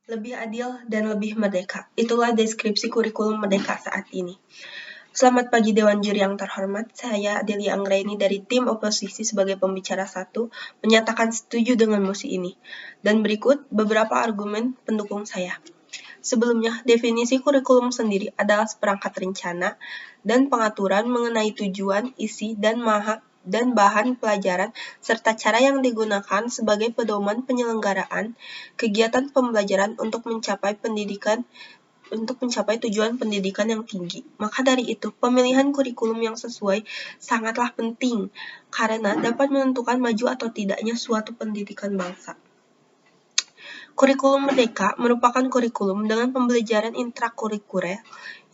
lebih adil, dan lebih merdeka. Itulah deskripsi kurikulum merdeka saat ini. Selamat pagi Dewan Juri yang terhormat, saya Adelia Anggraini dari tim oposisi sebagai pembicara 1 menyatakan setuju dengan mosi ini. Dan berikut beberapa argumen pendukung saya. Sebelumnya, definisi kurikulum sendiri adalah seperangkat rencana dan pengaturan mengenai tujuan, isi, dan bahan pelajaran serta cara yang digunakan sebagai pedoman penyelenggaraan kegiatan pembelajaran untuk mencapai tujuan pendidikan yang tinggi. Maka dari itu, pemilihan kurikulum yang sesuai sangatlah penting karena dapat menentukan maju atau tidaknya suatu pendidikan bangsa. Kurikulum Merdeka merupakan kurikulum dengan pembelajaran intrakurikuler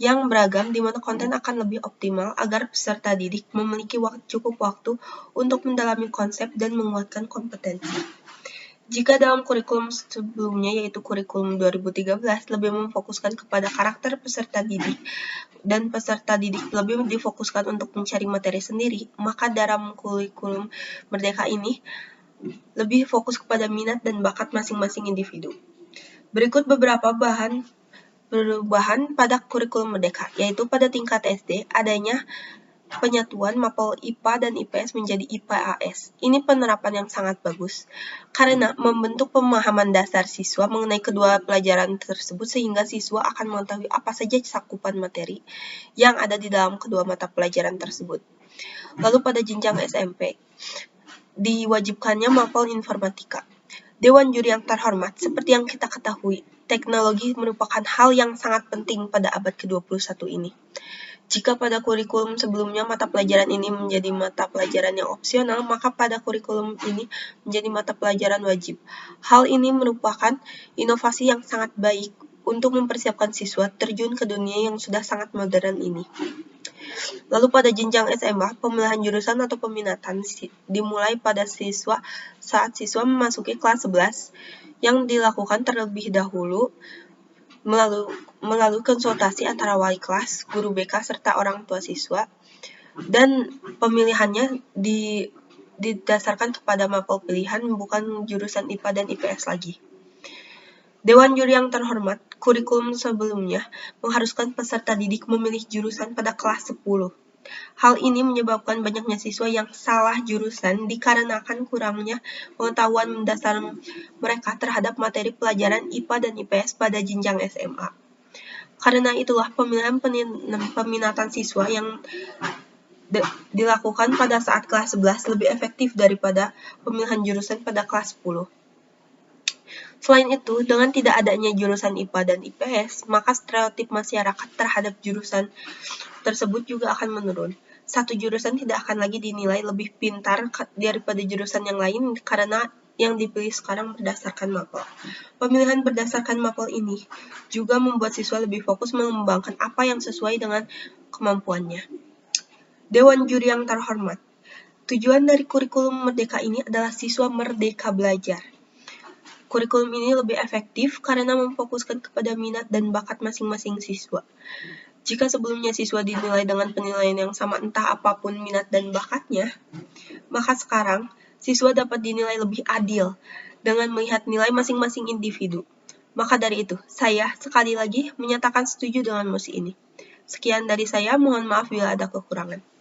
yang beragam di mana konten akan lebih optimal agar peserta didik memiliki cukup waktu untuk mendalami konsep dan menguatkan kompetensi. Jika dalam kurikulum sebelumnya yaitu kurikulum 2013 lebih memfokuskan kepada karakter peserta didik dan peserta didik lebih difokuskan untuk mencari materi sendiri, maka dalam kurikulum Merdeka ini lebih fokus kepada minat dan bakat masing-masing individu. Berikut beberapa perubahan pada kurikulum Merdeka, yaitu pada tingkat SD adanya penyatuan mapel IPA dan IPS menjadi IPAS. Ini penerapan yang sangat bagus, karena membentuk pemahaman dasar siswa mengenai kedua pelajaran tersebut sehingga siswa akan mengetahui apa saja cakupan materi yang ada di dalam kedua mata pelajaran tersebut. Lalu pada jenjang SMP, diwajibkannya mapel informatika. Dewan Juri yang terhormat, seperti yang kita ketahui, teknologi merupakan hal yang sangat penting pada abad ke-21 ini. Jika pada kurikulum sebelumnya mata pelajaran ini menjadi mata pelajaran yang opsional, maka pada kurikulum ini menjadi mata pelajaran wajib. Hal ini merupakan inovasi yang sangat baik untuk mempersiapkan siswa terjun ke dunia yang sudah sangat modern ini. Lalu pada jenjang SMA, pemilihan jurusan atau peminatan dimulai pada saat siswa memasuki kelas 11 yang dilakukan terlebih dahulu melalui konsultasi antara wali kelas, guru BK, serta orang tua siswa, dan pemilihannya didasarkan kepada mapel pilihan, bukan jurusan IPA dan IPS lagi. Dewan Juri yang terhormat, kurikulum sebelumnya mengharuskan peserta didik memilih jurusan pada kelas 10. Hal ini menyebabkan banyaknya siswa yang salah jurusan dikarenakan kurangnya pengetahuan mendasar mereka terhadap materi pelajaran IPA dan IPS pada jenjang SMA. Karena itulah pemilihan peminatan siswa yang dilakukan pada saat kelas 11 lebih efektif daripada pemilihan jurusan pada kelas 10. Selain itu, dengan tidak adanya jurusan IPA dan IPS, maka stereotip masyarakat terhadap jurusan tersebut juga akan menurun. Satu jurusan tidak akan lagi dinilai lebih pintar daripada jurusan yang lain karena yang dipilih sekarang berdasarkan mapel. Pemilihan berdasarkan mapel ini juga membuat siswa lebih fokus mengembangkan apa yang sesuai dengan kemampuannya. Dewan Juri yang terhormat, tujuan dari kurikulum Merdeka ini adalah siswa merdeka belajar. Kurikulum ini lebih efektif karena memfokuskan kepada minat dan bakat masing-masing siswa. Jika sebelumnya siswa dinilai dengan penilaian yang sama entah apapun minat dan bakatnya, maka sekarang siswa dapat dinilai lebih adil dengan melihat nilai masing-masing individu. Maka dari itu, saya sekali lagi menyatakan setuju dengan mosi ini. Sekian dari saya, mohon maaf bila ada kekurangan.